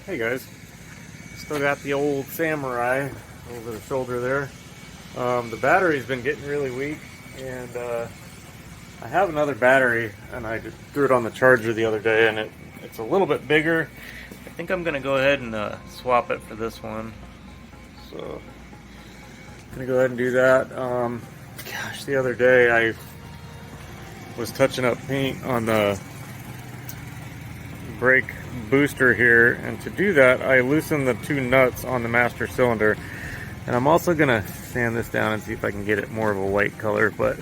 Hey guys, still got the old Samurai over the shoulder there. The battery's been getting really weak, and I have another battery, and I just threw it on the charger the other day, and it's a little bit bigger. I think I'm gonna go ahead and swap it for this one. So I'm gonna go ahead and do that. Gosh, the other day I was touching up paint on the brake booster here, and to do that I loosened the two nuts on the master cylinder, and I'm also gonna sand this down and see if I can get it more of a white color. But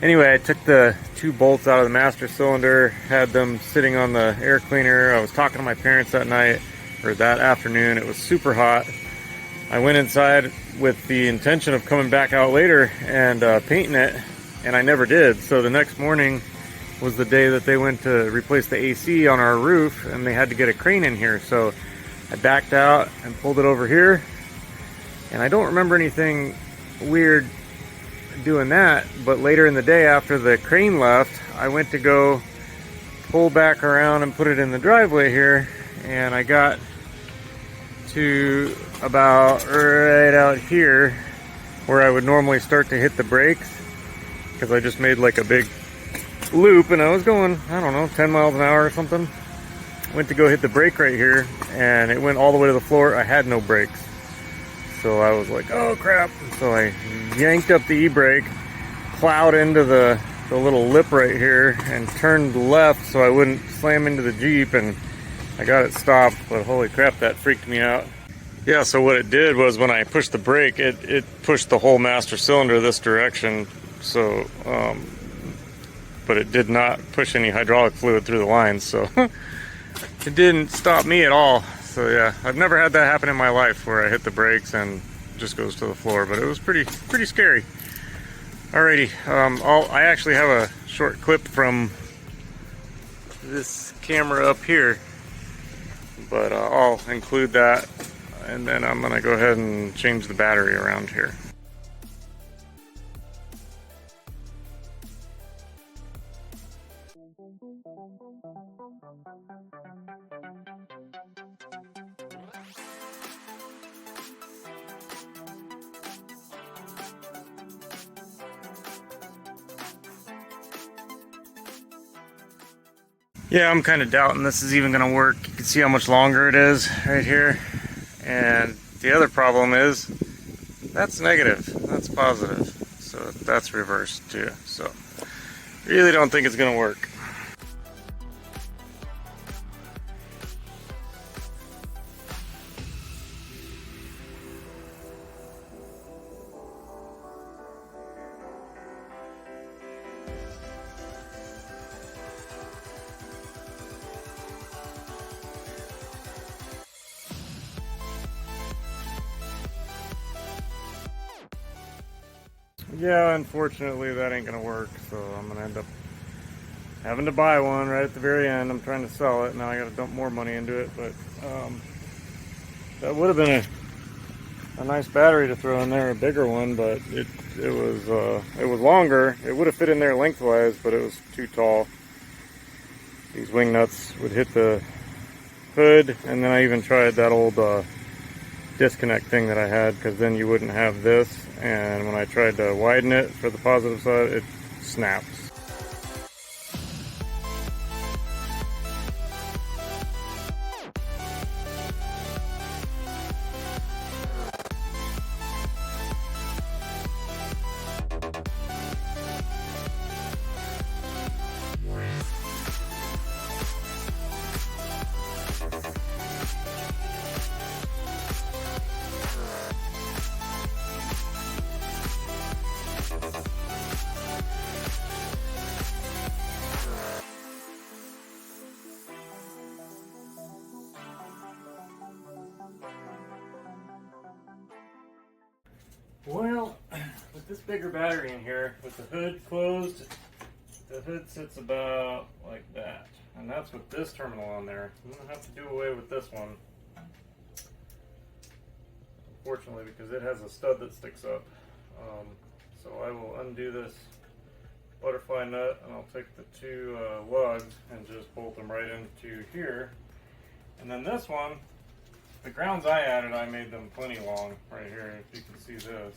anyway, I took the two bolts out of the master cylinder, had them sitting on the air cleaner. I was talking to my parents that night, or that afternoon. It was super hot. I went inside with the intention of coming back out later and painting it, and I never did. So the next morning was the day that they went to replace the AC on our roof, and they had to get a crane in here. So I backed out and pulled it over here, and I don't remember anything weird doing that. But later in the day, after the crane left, I went to go pull back around and put it in the driveway here, and I got to about right out here where I would normally start to hit the brakes, because I just made like a big loop, and I was going, I don't know, 10 miles an hour or something. Went to go hit the brake right here, and it went all the way to the floor. I had no brakes, so I was like, oh crap. So I yanked up the e-brake, plowed into the little lip right here, and turned left so I wouldn't slam into the Jeep, and I got it stopped. But holy crap, that freaked me out. Yeah, so what it did was when I pushed the brake, it pushed the whole master cylinder this direction. So but it did not push any hydraulic fluid through the lines, so it didn't stop me at all. So yeah, I've never had that happen in my life where I hit the brakes and it just goes to the floor, but it was pretty scary. Alrighty, I actually have a short clip from this camera up here, but I'll include that, and then I'm gonna go ahead and change the battery around here. Yeah, I'm kind of doubting this is even going to work. You can see how much longer it is right here. And the other problem is that's negative, that's positive. So that's reversed too. So really don't think it's going to work. Yeah, unfortunately that ain't gonna work, so I'm gonna end up having to buy one right at the very end. I'm trying to sell it now. I gotta dump more money into it, but that would have been a nice battery to throw in there, a bigger one, but it was longer. It would have fit in there lengthwise, but it was too tall. These wing nuts would hit the hood, and then I even tried that old disconnect thing that I had, because then you wouldn't have this, and when I tried to widen it for the positive side, it snaps. Well, with this bigger battery in here, with the hood closed, the hood sits about like that. And that's with this terminal on there. I'm going to have to do away with this one, unfortunately, because it has a stud that sticks up. So I will undo this butterfly nut, and I'll take the two lugs and just bolt them right into here. And then this one, the grounds I added, I made them plenty long right here, if you can see this.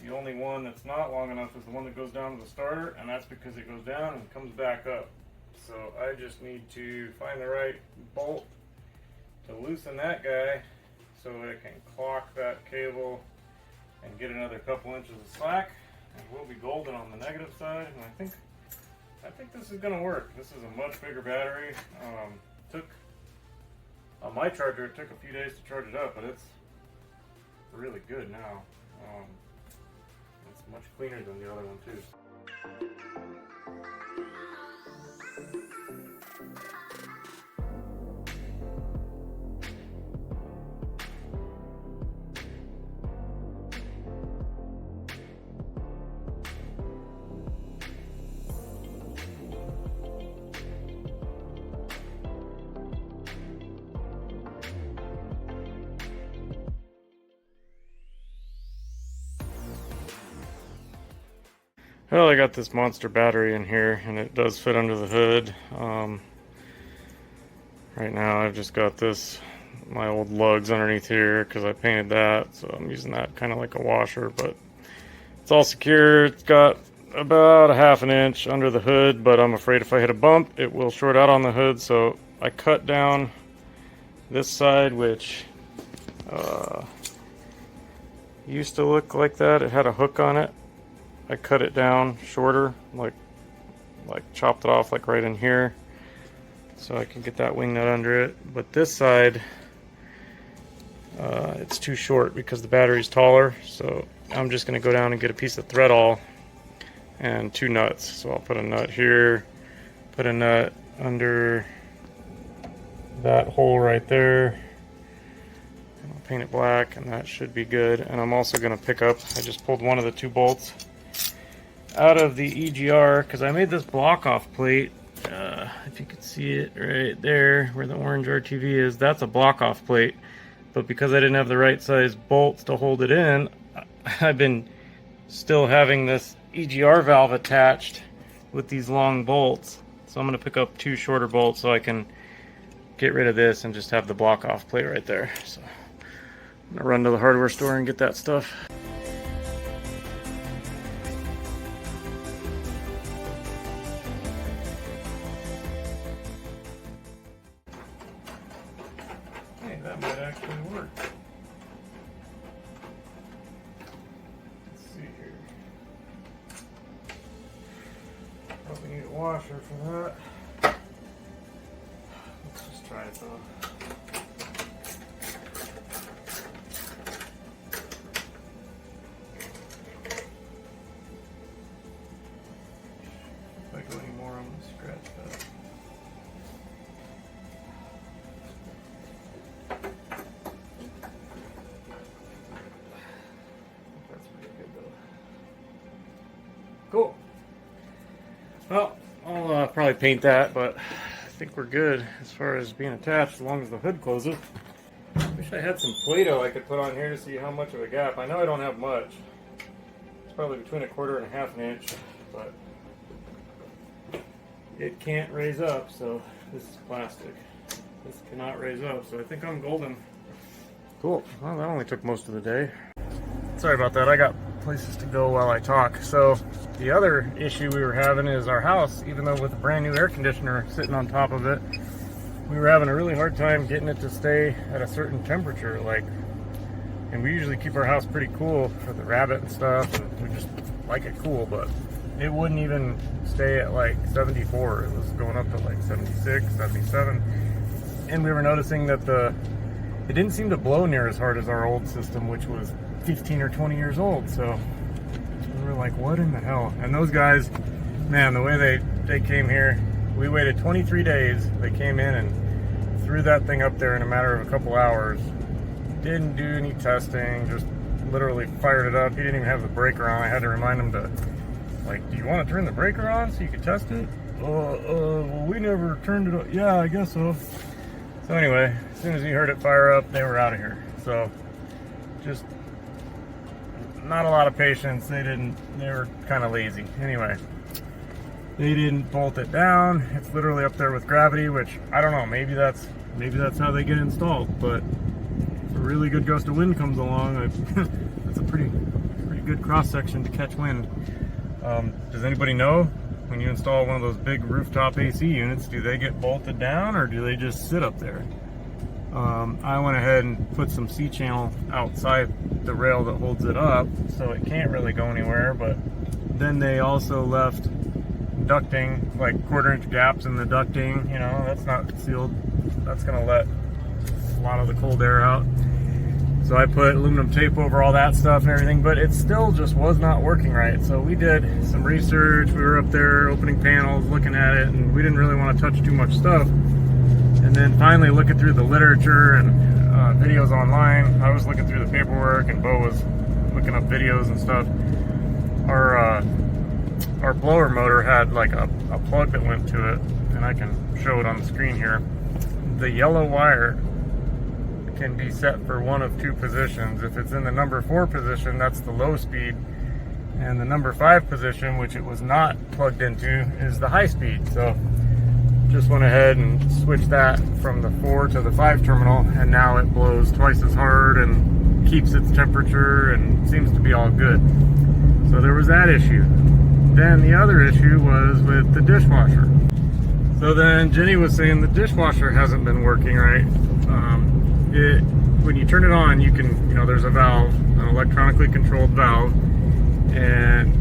The only one that's not long enough is the one that goes down to the starter, and that's because it goes down and comes back up. So I just need to find the right bolt to loosen that guy so I can clock that cable and get another couple inches of slack, and we'll be golden on the negative side. And I think this is going to work. This is a much bigger battery. On my charger, it took a few days to charge it up, but it's really good now. It's much cleaner than the other one too. Well, I got this monster battery in here, and it does fit under the hood. Right now I've just got my old lugs underneath here because I painted that, so I'm using that kind of like a washer, but it's all secure. It's got about a ½ inch under the hood, but I'm afraid if I hit a bump, it will short out on the hood, so I cut down this side, which used to look like that. It had a hook on it. I cut it down shorter, like chopped it off like right in here, so I can get that wing nut under it. But this side, it's too short because the battery's taller, so I'm just going to go down and get a piece of thread awl and 2 nuts. So I'll put a nut here, put a nut under that hole right there, and I'll paint it black, and that should be good. And I'm also going to pick up, I just pulled one of the 2 bolts out of the EGR because I made this block off plate. If you could see it right there where the orange RTV is, that's a block off plate, but because I didn't have the right size bolts to hold it in, I've been still having this EGR valve attached with these long bolts. So I'm going to pick up 2 shorter bolts so I can get rid of this and just have the block off plate right there. So I'm going to run to the hardware store and get that stuff. That might actually work. Let's see here. Probably need a washer for that. Let's just try it though. If I go any more, I'm going to scratch that. Cool. Well, I'll probably paint that, but I think we're good as far as being attached as long as the hood closes. Wish I had some Play-Doh I could put on here to see how much of a gap. I know I don't have much. It's probably between 1/4 and 1/2 inch, but it can't raise up, so this is plastic. This cannot raise up, so I think I'm golden. Cool. Well, that only took most of the day. Sorry about that. I got places to go while I talk. So the other issue we were having is our house, even though with a brand new air conditioner sitting on top of it, we were having a really hard time getting it to stay at a certain temperature. And we usually keep our house pretty cool for the rabbit and stuff, and we just like it cool, but it wouldn't even stay at like 74. It was going up to like 76, 77. And we were noticing that it didn't seem to blow near as hard as our old system, which was 15 or 20 years old. So we were like, what in the hell? And those guys, man, the way they came here, we waited 23 days. They came in and threw that thing up there in a matter of a couple hours. Didn't do any testing, just literally fired it up. He didn't even have the breaker on. I had to remind him to, like, do you want to turn the breaker on so you can test it? Well, we never turned it on. Yeah, I guess so. So anyway, as soon as he heard it fire up, they were out of here. So just not a lot of patience. They were kind of lazy. Anyway, they didn't bolt it down. It's literally up there with gravity, which I don't know, maybe that's maybe that's how they get installed, but if a really good gust of wind comes along, that's a pretty good cross section to catch wind. Does anybody know, when you install one of those big rooftop AC units, do they get bolted down or do they just sit up there? I went ahead and put some C-channel outside the rail that holds it up, so it can't really go anywhere, but then they also left ducting, like 1/4 inch gaps in the ducting, you know, that's not sealed. That's gonna let a lot of the cold air out. So I put aluminum tape over all that stuff and everything, but it still just was not working right. So we did some research. We were up there opening panels, looking at it, and we didn't really want to touch too much stuff. And then finally looking through the literature and videos online. I was looking through the paperwork and Bo was looking up videos and stuff. Our blower motor had like a plug that went to it, and I can show it on the screen here. The yellow wire can be set for one of two positions. If it's in the number 4 position, that's the low speed, and the number 5 position, which it was not plugged into, is the high speed. So just went ahead and switched that from the 4 to the 5 terminal, and now it blows twice as hard and keeps its temperature and seems to be all good. So there was that issue. Then the other issue was with the dishwasher. So then Jenny was saying the dishwasher hasn't been working right. When you turn it on, you can, you know, there's a valve, an electronically controlled valve, and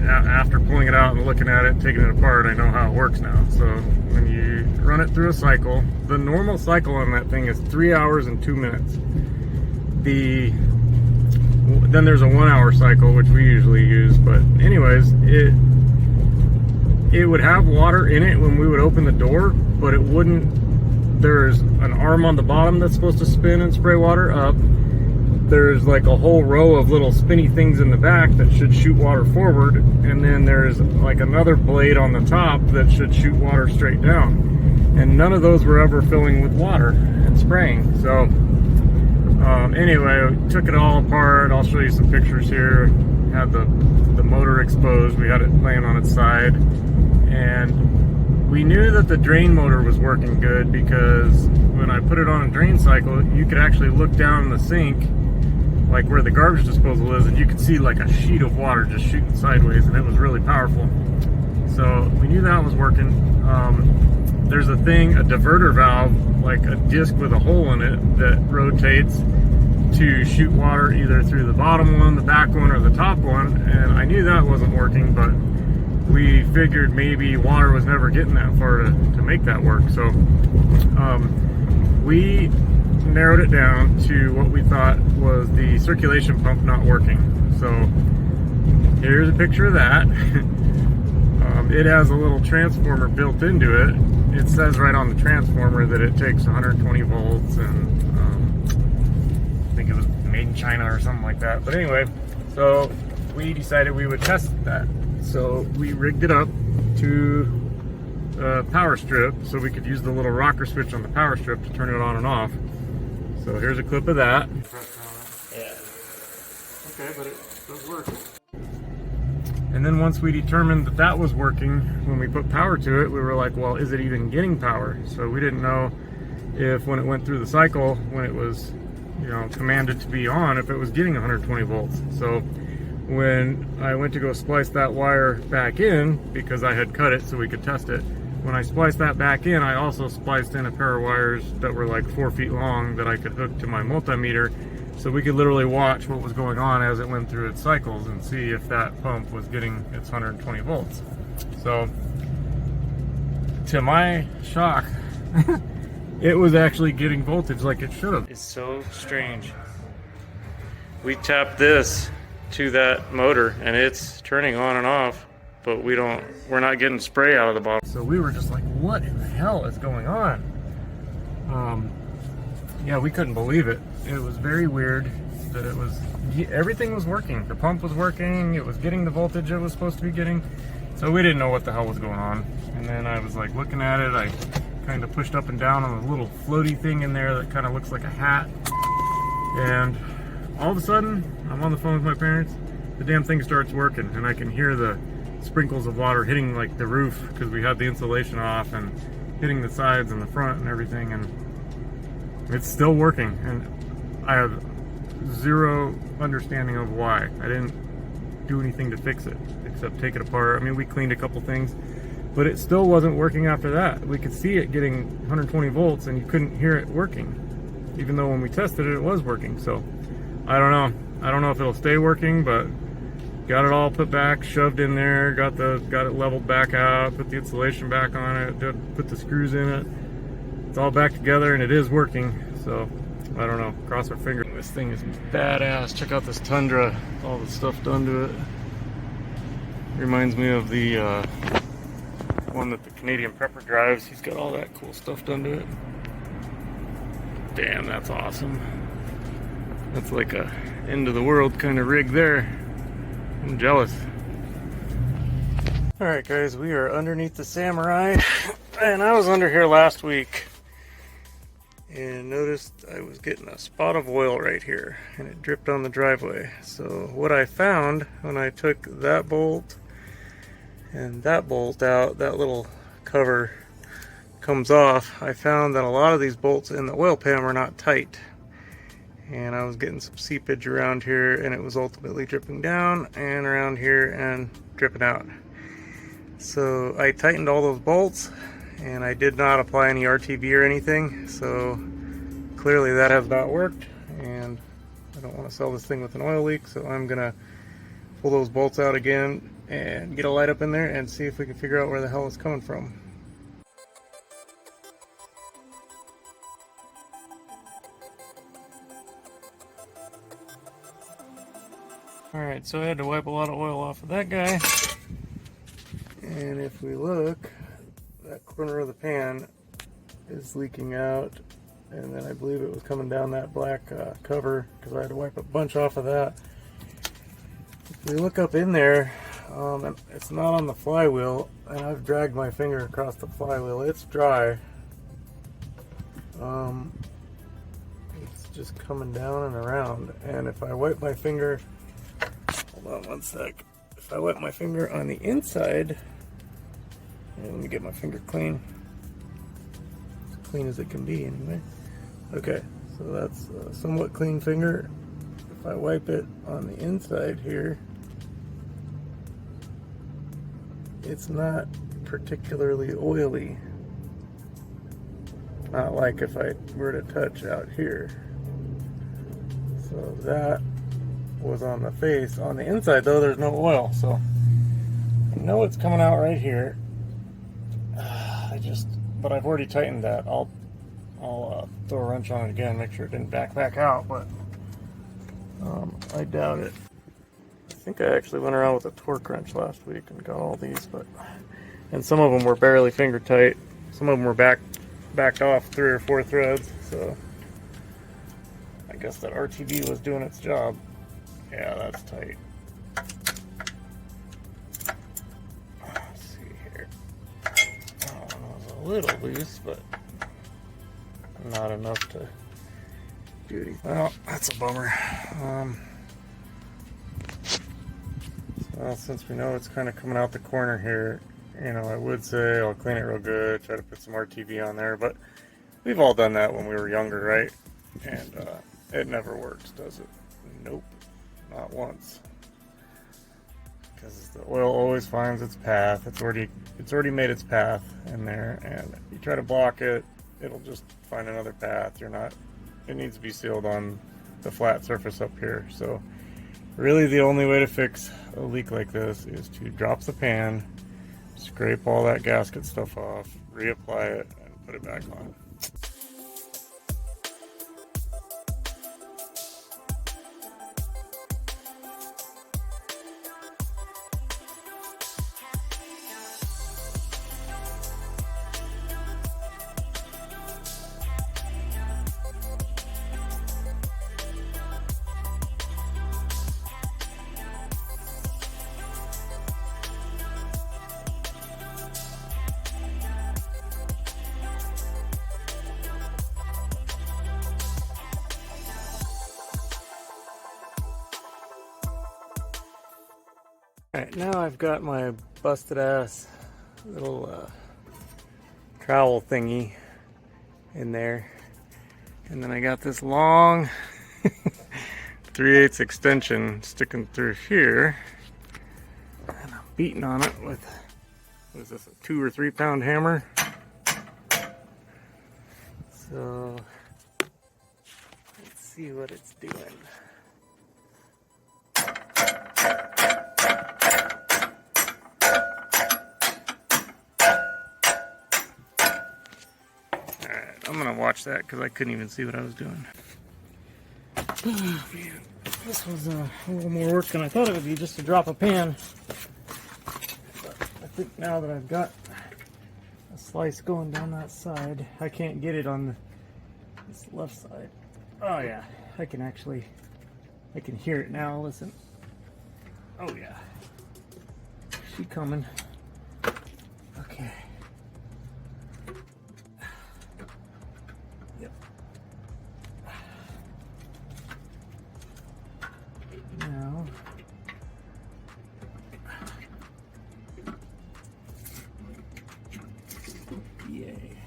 after pulling it out and looking at it, taking it apart, I know how it works now. So when you run it through a cycle, the normal cycle on that thing is 3 hours and 2 minutes. Then there's a 1 hour cycle, which we usually use, but anyways, it would have water in it when we would open the door, but it wouldn't. There's an arm on the bottom that's supposed to spin and spray water up. There's like a whole row of little spinny things in the back that should shoot water forward, and then there's like another blade on the top that should shoot water straight down, and none of those were ever filling with water and spraying. So anyway, we took it all apart. I'll show you some pictures here. Had the motor exposed. We had it laying on its side, and we knew that the drain motor was working good because when I put it on a drain cycle, you could actually look down the sink, like where the garbage disposal is, and you could see like a sheet of water just shooting sideways, and it was really powerful. So we knew that was working. There's a thing, a diverter valve, like a disc with a hole in it that rotates to shoot water either through the bottom one, the back one, or the top one, and I knew that wasn't working, but we figured maybe water was never getting that far to make that work. So we narrowed it down to what we thought was the circulation pump not working. So here's a picture of that. It has a little transformer built into it. It says right on the transformer that it takes 120 volts, and I think it was made in China or something like that. But anyway, so we decided we would test that. So we rigged it up to a power strip so we could use the little rocker switch on the power strip to turn it on and off. So here's a clip of that. Yeah. Okay, but it does work. And then once we determined that that was working, when we put power to it, we were like, well, is it even getting power? So we didn't know if when it went through the cycle, when it was, you know, commanded to be on, if it was getting 120 volts. So when I went to go splice that wire back in, because I had cut it so we could test it, when I spliced that back in, I also spliced in a pair of wires that were like 4 feet long that I could hook to my multimeter, so we could literally watch what was going on as it went through its cycles and see if that pump was getting its 120 volts. So to my shock, it was actually getting voltage like it should have. It's so strange. We tapped this to that motor and it's turning on and off, but we're not getting spray out of the bottom. So we were just like, what in the hell is going on? Yeah, we couldn't believe it. It was very weird that everything was working. The pump was working, it was getting the voltage it was supposed to be getting. So we didn't know what the hell was going on. And then I was like looking at it, I kind of pushed up and down on a little floaty thing in there that kind of looks like a hat. And all of a sudden, I'm on the phone with my parents, the damn thing starts working, and I can hear the sprinkles of water hitting like the roof because we had the insulation off, and hitting the sides and the front and everything. And It's still working, and I have zero understanding of why. I didn't do anything to fix it except take it apart. I mean, we cleaned a couple things, but it still wasn't working after that. We could see it getting 120 volts and you couldn't hear it working, even though when we tested it, it was working. So I don't know. I don't know if it'll stay working, but got it all put back, shoved in there, got it leveled back out, put the insulation back on it, put the screws in it. It's all back together and it is working. So I don't know, cross our fingers. This thing is badass. Check out this Tundra, all the stuff done to it. Reminds me of the one that the Canadian Prepper drives. He's got all that cool stuff done to it. Damn, that's awesome. That's like a end of the world kind of rig there. I'm jealous. Alright guys, we are underneath the Samurai, and I was under here last week and noticed I was getting a spot of oil right here, and it dripped on the driveway. So what I found when I took that bolt and that bolt out, that little cover comes off, I found that a lot of these bolts in the oil pan were not tight, and I was getting some seepage around here, and it was ultimately dripping down and around here and dripping out. So I tightened all those bolts, and I did not apply any RTV or anything, so clearly that has not worked, and I don't want to sell this thing with an oil leak, so I'm gonna pull those bolts out again and get a light up in there and see if we can figure out where the hell it's coming from. Alright, so I had to wipe a lot of oil off of that guy, and if we look, that corner of the pan is leaking out, and then I believe it was coming down that black cover because I had to wipe a bunch off of that. If we look up in there, it's not on the flywheel, and I've dragged my finger across the flywheel. It's dry. It's just coming down and around, and if I wipe my finger, hold on one sec, if I wipe my finger on the inside, and let me get my finger clean, as clean as it can be anyway. Okay, so that's a somewhat clean finger. If I wipe it on the inside here, it's not particularly oily. Not like if I were to touch out here. So that was on the face. On the inside though, there's no oil, so I know it's coming out right here. But I've already tightened that. I'll throw a wrench on it again, make sure it didn't back out, but I doubt it. I think I actually went around with a torque wrench last week and got all these, and some of them were barely finger tight. Some of them were backed off 3 or 4 threads, so I guess that RTV was doing its job. Yeah, that's tight. Let's see here. Oh, it was a little loose, but not enough to do anything. Well, that's a bummer. So since we know it's kind of coming out the corner here, you know, I would say I'll clean it real good, try to put some RTV on there, but we've all done that when we were younger, right? And it never works, does it? Nope, not once. Because the oil always finds its path. It's already made its path in there, and you try to block it, it'll just find another path. It needs to be sealed on the flat surface up here. So really the only way to fix a leak like this is to drop the pan, scrape all that gasket stuff off, reapply it, and put it back on. Alright, now I've got my busted ass little trowel thingy in there, And then I got this long 3/8 extension sticking through here. And I'm beating on it with, what is this, a 2 or 3 pound hammer? So let's see what it's doing. Alright, I'm gonna watch that because I couldn't even see what I was doing. Oh, man. This was a little more work than I thought it would be just to drop a pan. But I think now that I've got a slice going down that side, I can't get it on this left side. Oh yeah, I can hear it now. Listen. Oh yeah, she coming. Okay. Yep. Now. Yay.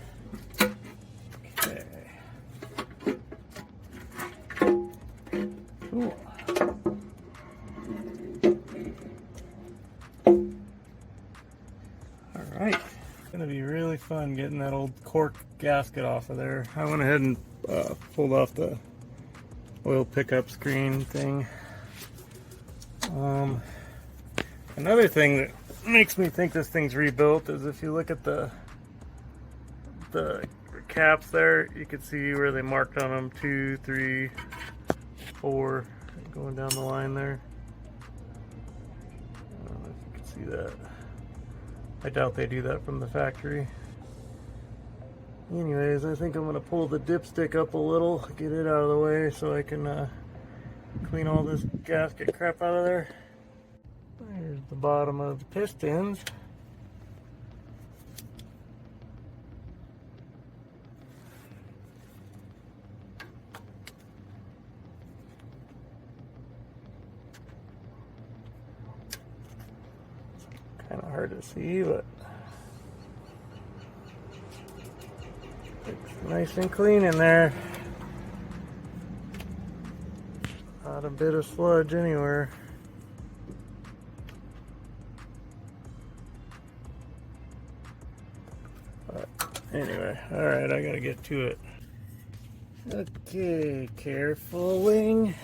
Okay. Cool. Alright. It's gonna be really fun getting that old cork gasket off of there. I went ahead and pulled off the oil pickup screen thing. Another thing that makes me think this thing's rebuilt is if you look at the caps there, you can see where they marked on them 2, 3, 4, going down the line there. I don't know if you can see that. I doubt they do that from the factory. Anyways, I think I'm going to pull the dipstick up a little, get it out of the way so I can clean all this gasket crap out of there. There's the bottom of the pistons. Kind of hard to see, but it's nice and clean in there. Not a bit of sludge anywhere. But anyway, alright, I gotta get to it. Okay, careful, wing.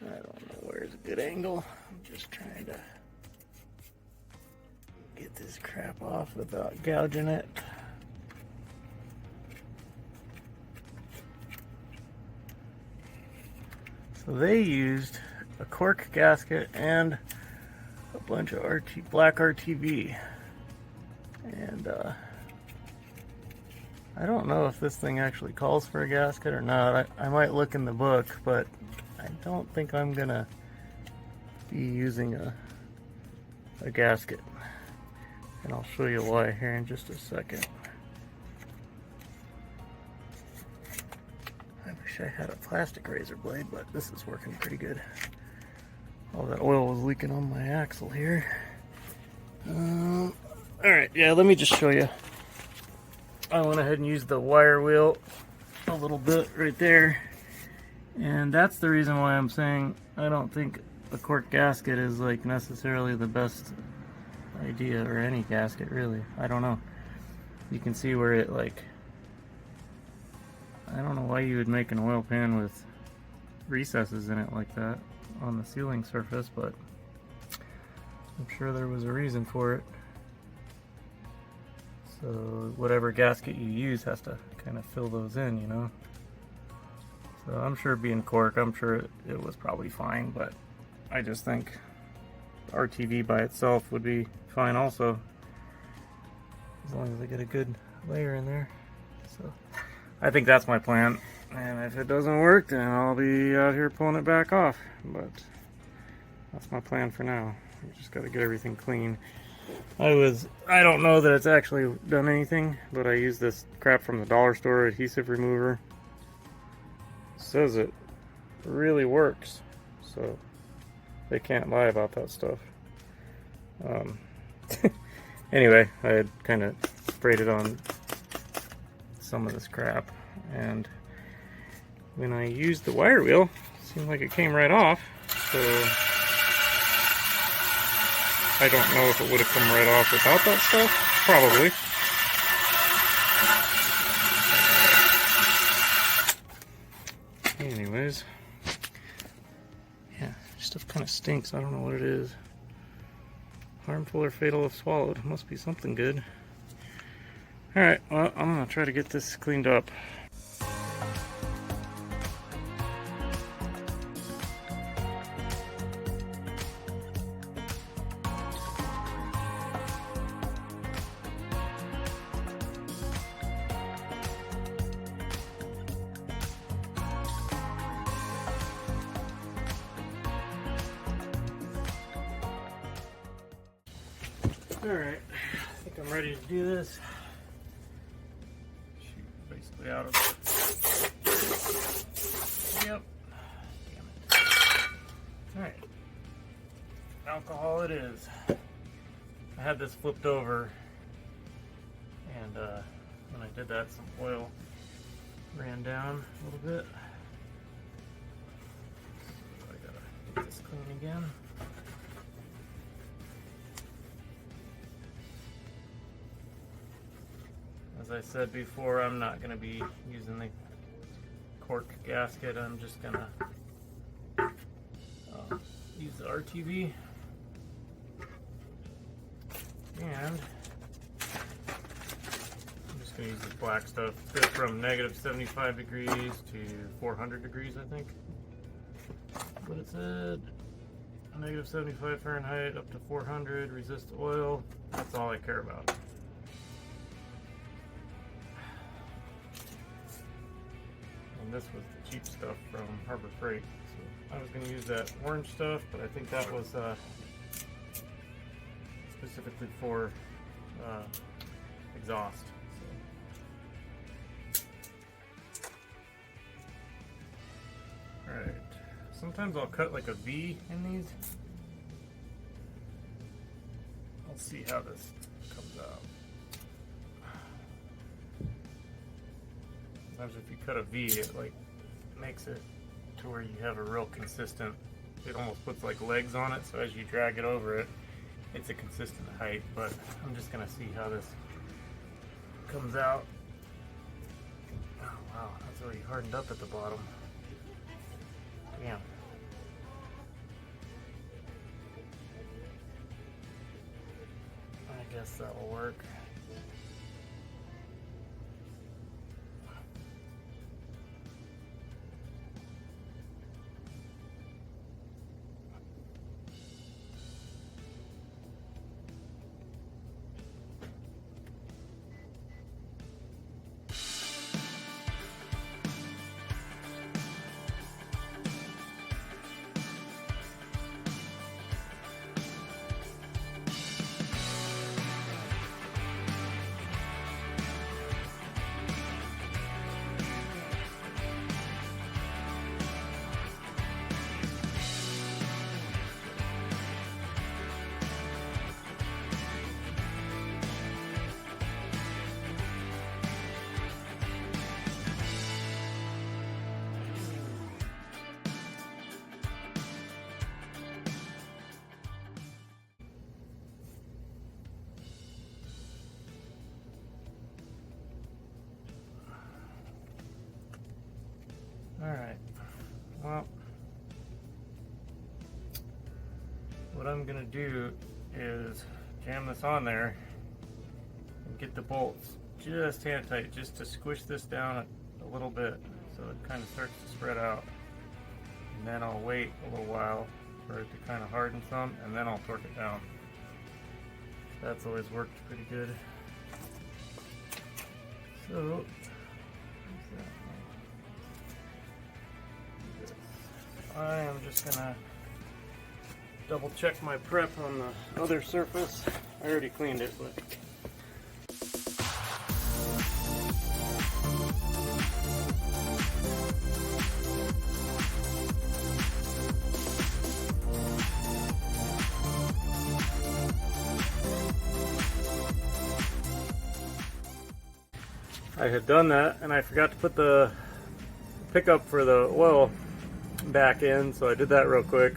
I don't know where's a good angle. I'm just trying to get this crap off without gouging it. So they used a cork gasket and a bunch of black RTV. And I don't know if this thing actually calls for a gasket or not. I might look in the book, but I don't think I'm gonna be using a gasket. And I'll show you why here in just a second. I wish I had a plastic razor blade, but this is working pretty good. All that oil was leaking on my axle here. Alright, yeah, let me just show you. I went ahead and used the wire wheel a little bit right there. And that's the reason why I'm saying I don't think a cork gasket is like necessarily the best idea, or any gasket really. I don't know. You can see where it like, I don't know why you would make an oil pan with recesses in it like that on the sealing surface, but I'm sure there was a reason for it. So whatever gasket you use has to kind of fill those in, you know. So I'm sure being cork, I'm sure it was probably fine, but I just think RTV by itself would be fine also, as long as I get a good layer in there. So I think that's my plan, and if it doesn't work, then I'll be out here pulling it back off, but that's my plan for now. You just got to get everything clean. I don't know that it's actually done anything, but I use this crap from the dollar store, adhesive remover. It says it really works, so they can't lie about that stuff. Anyway, I had kind of sprayed it on some of this crap. And when I used the wire wheel, it seemed like it came right off. So I don't know if it would have come right off without that stuff. Probably. Anyways, yeah, stuff kind of stinks. I don't know what it is. Harmful or fatal if swallowed. Must be something good. Alright, well, I'm gonna try to get this cleaned up. Alright, I think I'm ready to do this. Shoot, basically out of it. Yep. Damn it. Alright. Alcohol it is. I had this flipped over, and when I did that, some oil ran down a little bit. So I gotta get this clean again. As I said before, I'm not going to be using the cork gasket. I'm just going to use the RTV. And I'm just going to use this black stuff. It's from negative 75 degrees to 400 degrees, I think. But it said negative 75 Fahrenheit up to 400, resist oil. That's all I care about. This was the cheap stuff from Harbor Freight. So I was going to use that orange stuff, but I think that was specifically for exhaust. So. Alright, sometimes I'll cut like a V in these. Let's see how this comes out. Sometimes if you cut a V, it like makes it to where you have a real consistent, it almost puts like legs on it, so as you drag it over it, it's a consistent height. But I'm just gonna see how this comes out. Oh wow, that's already hardened up at the bottom. Damn. I guess that will work. Alright, well, what I'm going to do is jam this on there and get the bolts just hand tight, just to squish this down a little bit so it kind of starts to spread out. And then I'll wait a little while for it to kind of harden some, and then I'll torque it down. That's always worked pretty good. So, I am just gonna double check my prep on the other surface. I already cleaned it, but I had done that and I forgot to put the pickup for the oil back in, so I did that real quick,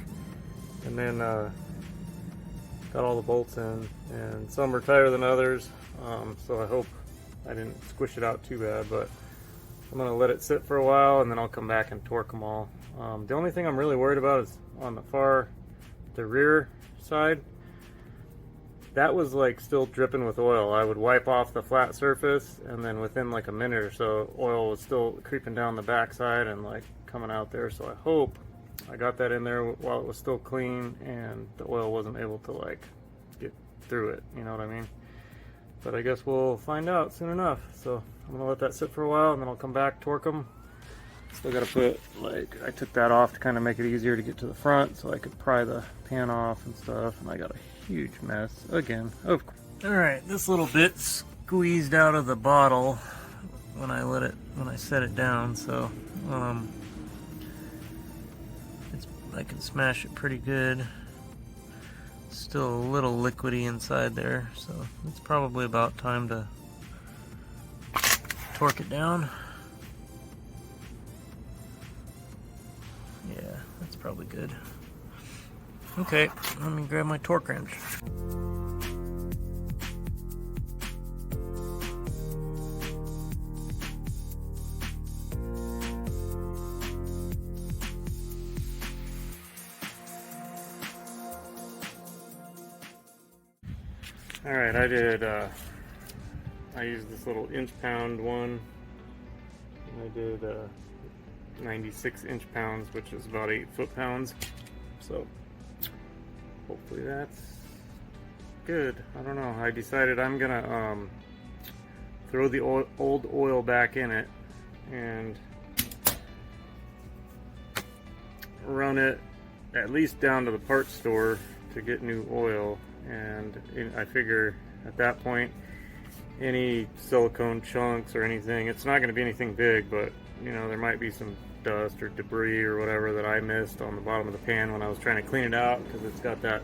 and then got all the bolts in, and some are tighter than others, so I hope I didn't squish it out too bad, but I'm going to let it sit for a while and then I'll come back and torque them all. The only thing I'm really worried about is on the rear side. That was like still dripping with oil. I would wipe off the flat surface and then within like a minute or so, oil was still creeping down the backside and like coming out there. So I hope I got that in there while it was still clean and the oil wasn't able to like get through it, you know what I mean? But I guess we'll find out soon enough. So I'm gonna let that sit for a while and then I'll come back, torque them. Still gotta put, like, I took that off to kind of make it easier to get to the front so I could pry the pan off and stuff, and I got a huge mess again. Oh, alright, this little bit squeezed out of the bottle when I set it down, so I can smash it pretty good. Still a little liquidy inside there, so it's probably about time to torque it down. Yeah, that's probably good. Okay, let me grab my torque wrench. Alright, I used this little inch-pound one. I did 96 inch-pounds, which is about 8 foot-pounds. So, hopefully that's good. I don't know. I decided I'm gonna throw the old oil back in it and run it at least down to the parts store to get new oil. And I figure at that point, any silicone chunks or anything, it's not going to be anything big, but you know, there might be some dust or debris or whatever that I missed on the bottom of the pan when I was trying to clean it out, because it's got that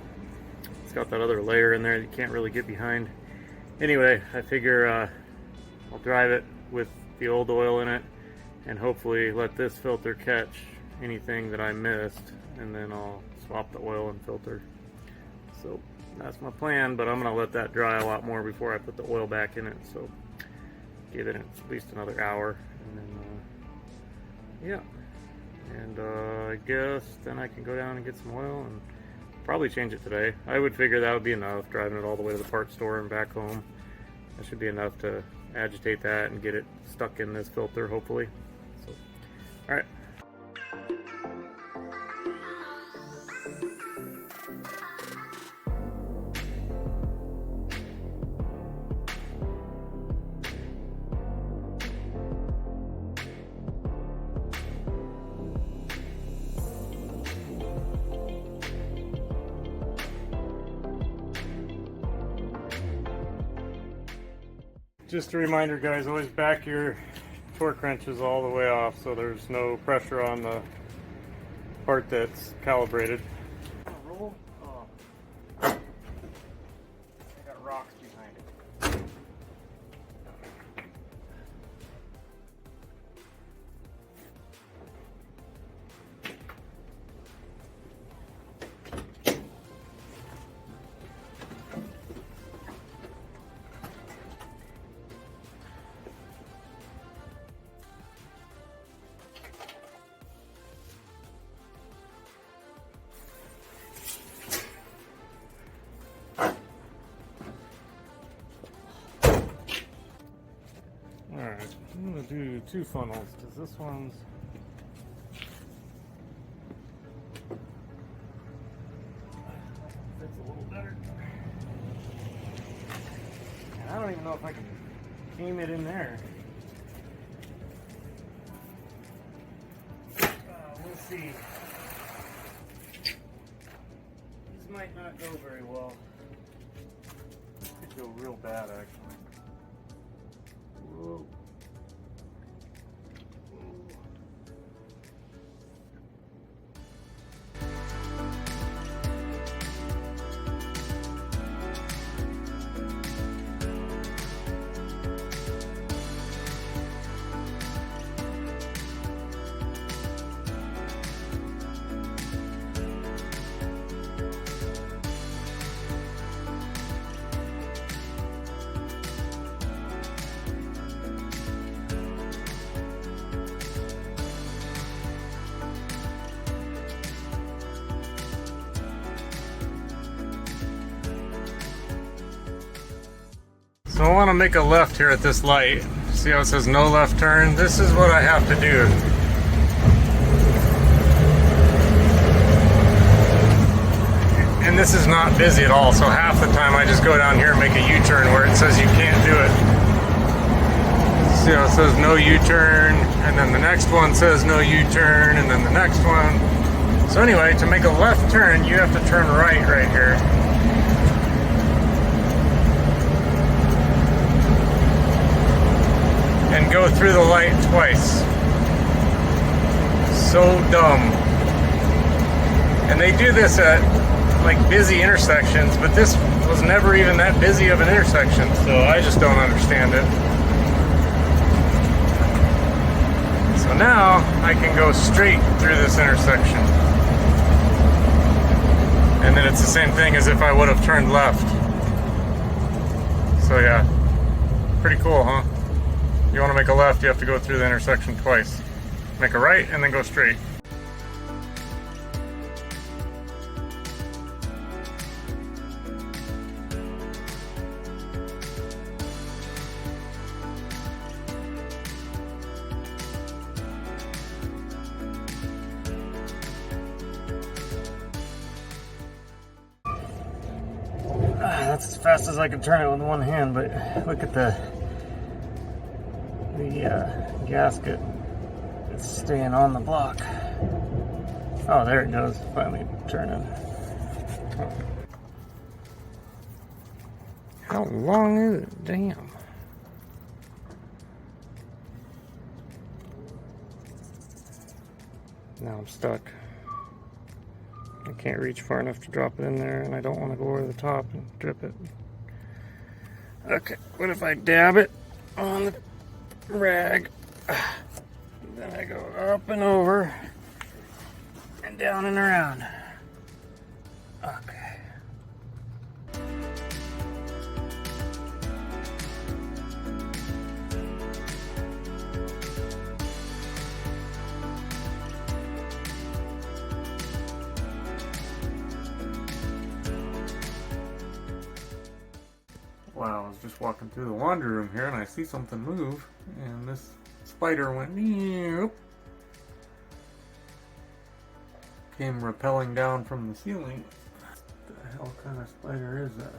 other layer in there that you can't really get behind. Anyway, I figure I'll drive it with the old oil in it and hopefully let this filter catch anything that I missed, and then I'll swap the oil and filter. So that's my plan, but I'm going to let that dry a lot more before I put the oil back in it, so give it at least another hour, and then yeah, and I guess then I can go down and get some oil and probably change it today. I would figure that would be enough, driving it all the way to the parts store and back home. That should be enough to agitate that and get it stuck in this filter, hopefully. So, alright. Just a reminder, guys, always back your torque wrenches all the way off so there's no pressure on the part that's calibrated. Roll? Oh. I got rocks behind it. Alright, I'm going to do 2 funnels because this one's fits a little better. And I don't even know if I can aim it in there. We'll see. These might not go very well. Could go real bad, actually. Whoa. So I want to make a left here at this light. See how it says no left turn? This is what I have to do. And this is not busy at all, so half the time I just go down here and make a U-turn where it says you can't do it. See how it says no U-turn, and then the next one says no U-turn, and then the next one. So anyway, to make a left turn, you have to turn right here. And go through the light twice. So dumb. And they do this at like busy intersections, but this was never even that busy of an intersection, so I just don't understand it. So now I can go straight through this intersection. And then it's the same thing as if I would have turned left. So yeah, pretty cool, huh? You want to make a left, you have to go through the intersection twice. Make a right and then go straight. That's as fast as I can turn it with one hand, but look at the gasket. It's staying on the block. Oh, there it goes. Finally turning. Oh. How long is it? Damn. Now I'm stuck. I can't reach far enough to drop it in there, and I don't want to go over the top and drip it. Okay, what if I dab it on the rag? Then I go up and over and down and around. Okay. Wow, I was just walking through the laundry room here and I see something move, and this spider went, came rappelling down from the ceiling. What the hell kind of spider is that?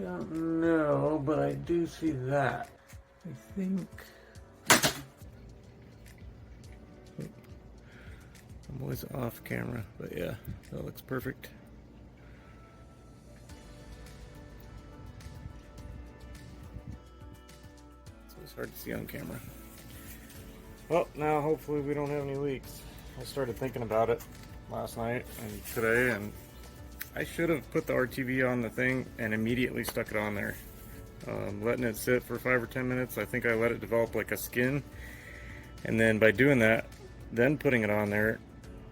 Don't know, but I do see that. I think I'm always off camera, but yeah, that looks perfect. So it's hard to see on camera. Well, now hopefully we don't have any leaks. I started thinking about it last night and today, and I should have put the RTV on the thing and immediately stuck it on there. Letting it sit for 5 or 10 minutes, I think I let it develop like a skin, and then by doing that, then putting it on there,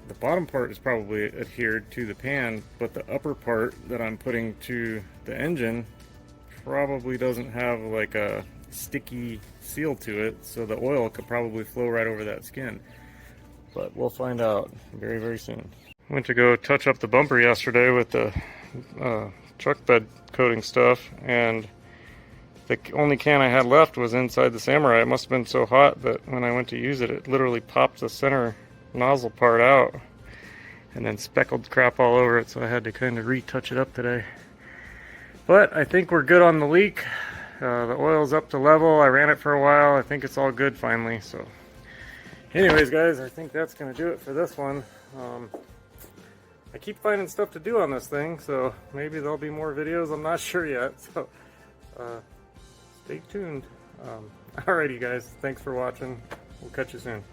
the bottom part is probably adhered to the pan, but the upper part that I'm putting to the engine probably doesn't have like a sticky seal to it, so the oil could probably flow right over that skin. But we'll find out very, very soon. Went to go touch up the bumper yesterday with the truck bed coating stuff, and the only can I had left was inside the Samurai. It must have been so hot that when I went to use it, it literally popped the center nozzle part out and then speckled crap all over it, so I had to kind of retouch it up today. But I think we're good on the leak. The oil's up to level. I ran it for a while. I think it's all good finally. So anyways, guys, I think that's going to do it for this one. I keep finding stuff to do on this thing, so maybe there'll be more videos. I'm not sure yet, so stay tuned. Alrighty, guys, thanks for watching. We'll catch you soon.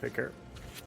Take care.